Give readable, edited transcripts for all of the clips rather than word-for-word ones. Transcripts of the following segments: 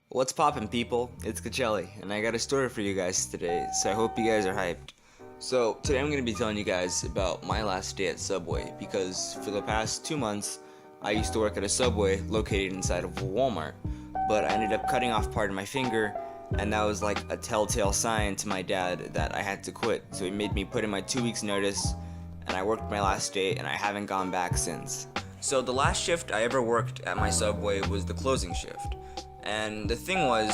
What's poppin', people? It's Kacelli, and I got a story for you guys today, so I hope you guys are hyped. So, today I'm going to be telling you guys about my last day at Subway, because for the past 2 months, I used to work at a Subway located inside of a Walmart, but I ended up cutting off part of my finger, and that was like a telltale sign to my dad that I had to quit, so he made me put in my 2 weeks notice, and I worked my last day, and I haven't gone back since. So the last shift I ever worked at my Subway was the closing shift. And the thing was,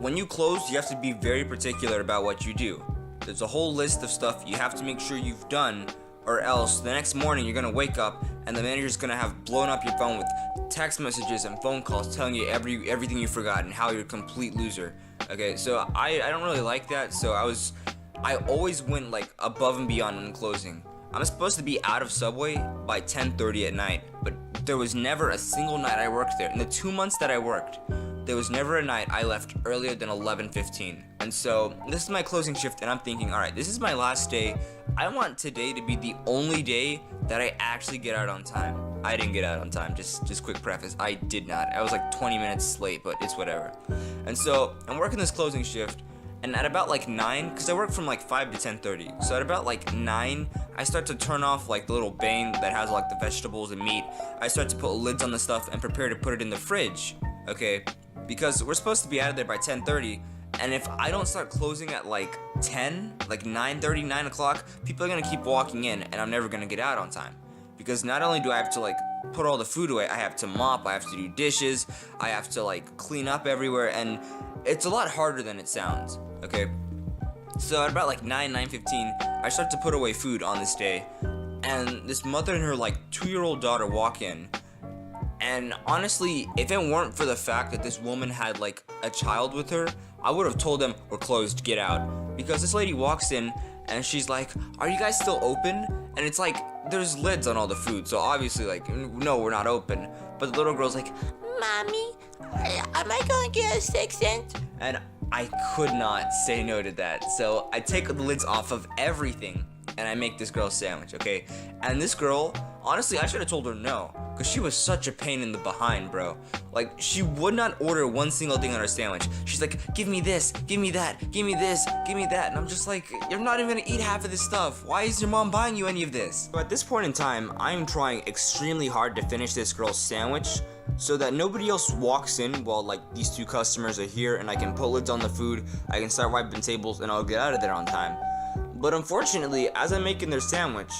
when you close, you have to be very particular about what you do. There's a whole list of stuff you have to make sure you've done, or else the next morning you're gonna wake up and the manager's gonna have blown up your phone with text messages and phone calls telling you everything you forgot and how you're a complete loser. Okay, so I don't really like that, so I always went like above and beyond when closing. I'm supposed to be out of Subway by 10:30 at night, but there was never a single night I worked there. In the 2 months that I worked, there was never a night I left earlier than 11:15. And so this is my closing shift, and I'm thinking, all right, this is my last day. I want today to be the only day that I actually get out on time. I didn't get out on time, just quick preface, I did not. I was like 20 minutes late, but it's whatever. And so I'm working this closing shift, and at about like 9, because I work from like 5 to 10:30, so at about like 9, I start to turn off like the little bane that has like the vegetables and meat. I start to put lids on the stuff and prepare to put it in the fridge, okay? Because we're supposed to be out of there by 10:30, and if I don't start closing at like 10, like 9:30, 9 o'clock, people are gonna keep walking in, and I'm never gonna get out on time. Because not only do I have to like put all the food away, I have to mop, I have to do dishes, I have to like clean up everywhere, and it's a lot harder than it sounds, okay? So at about like 9:15, I start to put away food on this day, and this mother and her like 2-year-old daughter walk in. And honestly, if it weren't for the fact that this woman had like a child with her, I would have told them we're closed, get out. Because this lady walks in and she's like, are you guys still open? And it's like, there's lids on all the food, so obviously like, no, we're not open. But the little girl's like, Mommy, am I gonna get a 6-cent? And I could not say no to that. So I take the lids off of everything and I make this girl a sandwich, okay? And this girl, honestly, I should have told her no, because she was such a pain in the behind, bro. Like, she would not order one single thing on her sandwich. She's like, give me this, give me that, give me this, give me that. And I'm just like, you're not even gonna eat half of this stuff. Why is your mom buying you any of this? So at this point in time, I'm trying extremely hard to finish this girl's sandwich so that nobody else walks in while like these 2 customers are here, and I can put lids on the food, I can start wiping tables, and I'll get out of there on time. But unfortunately, as I'm making their sandwich,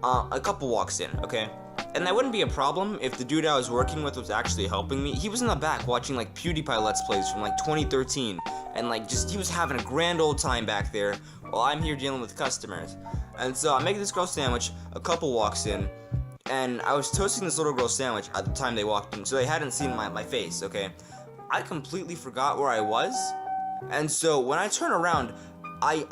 a couple walks in, okay? And that wouldn't be a problem if the dude I was working with was actually helping me. He was in the back watching like PewDiePie Let's Plays from like 2013, and like he was having a grand old time back there while I'm here dealing with customers. And so I'm making this girl sandwich, a couple walks in, and I was toasting this little girl's sandwich at the time they walked in, so they hadn't seen my face, okay? I completely forgot where I was, and so when I turn around, I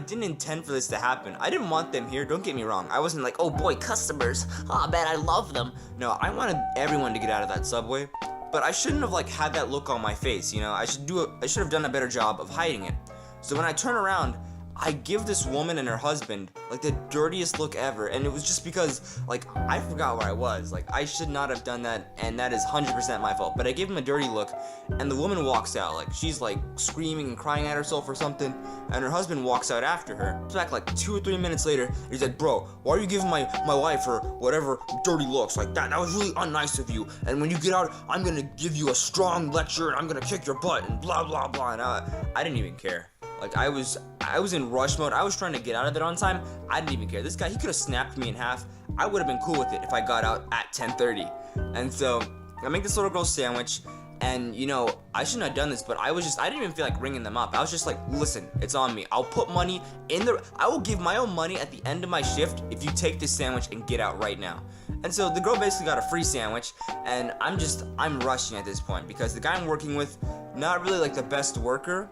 didn't intend for this to happen. I didn't want them here, don't get me wrong. I wasn't like, oh boy, customers, oh man, I love them. No, I wanted everyone to get out of that Subway, but I shouldn't have like had that look on my face, you know? I should have done a better job of hiding it. So when I turn around, I give this woman and her husband like the dirtiest look ever, and it was just because like I forgot where I was. Like, I should not have done that, and that is 100% my fault. But I gave him a dirty look, and the woman walks out. Like, she's like screaming and crying at herself or something, and her husband walks out after her. It's back like 2 or 3 minutes later. He's like, bro, why are you giving my wife or whatever dirty looks like that? That was really unnice of you. And when you get out, I'm gonna give you a strong lecture, and I'm gonna kick your butt, and blah blah blah. And I didn't even care. Like, I was in rush mode. I was trying to get out of it on time. I didn't even care. This guy, he could have snapped me in half. I would have been cool with it if I got out at 10:30. And so I make this little girl sandwich, and you know, I shouldn't have done this, but I didn't even feel like ringing them up. I was just like, listen, it's on me. I'll put money I will give my own money at the end of my shift if you take this sandwich and get out right now. And so the girl basically got a free sandwich, and I'm rushing at this point because the guy I'm working with, not really like the best worker.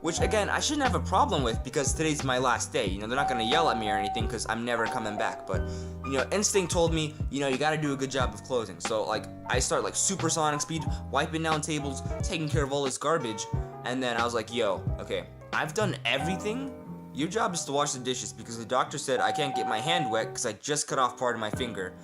Which, again, I shouldn't have a problem with because today's my last day. You know, they're not going to yell at me or anything because I'm never coming back. But, you know, instinct told me, you know, you got to do a good job of closing. So, like, I start, like, supersonic speed, wiping down tables, taking care of all this garbage. And then I was like, yo, okay, I've done everything. Your job is to wash the dishes because the doctor said I can't get my hand wet because I just cut off part of my finger.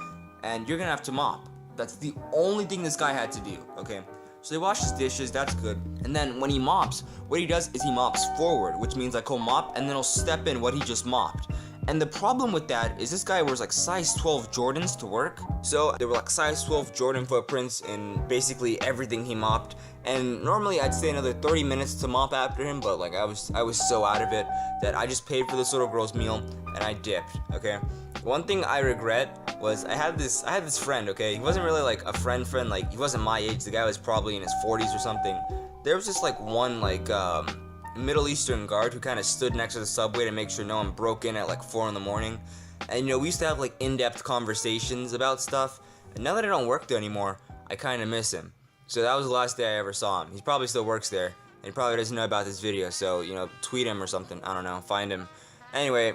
And you're going to have to mop. That's the only thing this guy had to do, okay? So he washes dishes, that's good. And then when he mops, what he does is he mops forward, which means like he'll mop and then he'll step in what he just mopped. And the problem with that is this guy wears like size 12 Jordans to work. So there were like size 12 Jordan footprints in basically everything he mopped. And normally I'd stay another 30 minutes to mop after him, but like I was so out of it that I just paid for this little girl's meal and I dipped, okay? One thing I regret was I had this friend, okay? He wasn't really like a friend, like he wasn't my age. The guy was probably in his 40s or something. There was just like one like Middle Eastern guard who kind of stood next to the subway to make sure no one broke in at like 4 in the morning. And you know, we used to have like in-depth conversations about stuff. And now that I don't work there anymore, I kind of miss him. So that was the last day I ever saw him. He probably still works there, and he probably doesn't know about this video. So you know, tweet him or something. I don't know, find him. Anyway,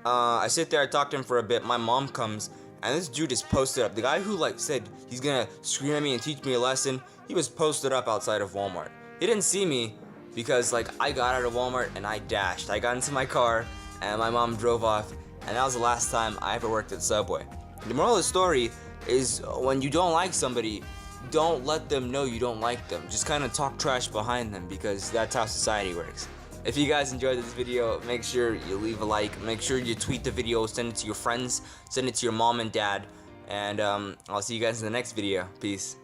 I sit there, I talk to him for a bit. My mom comes, and this dude is posted up. The guy who like said he's gonna scream at me and teach me a lesson, he was posted up outside of Walmart. He didn't see me because like I got out of Walmart and I dashed. I got into my car and my mom drove off, and that was the last time I ever worked at Subway. The moral of the story is when you don't like somebody, don't let them know you don't like them. Just kind of talk trash behind them, because that's how society works. If you guys enjoyed this video, make sure you leave a like, make sure you tweet the video, send it to your friends, send it to your mom and dad, and I'll see you guys in the next video. Peace.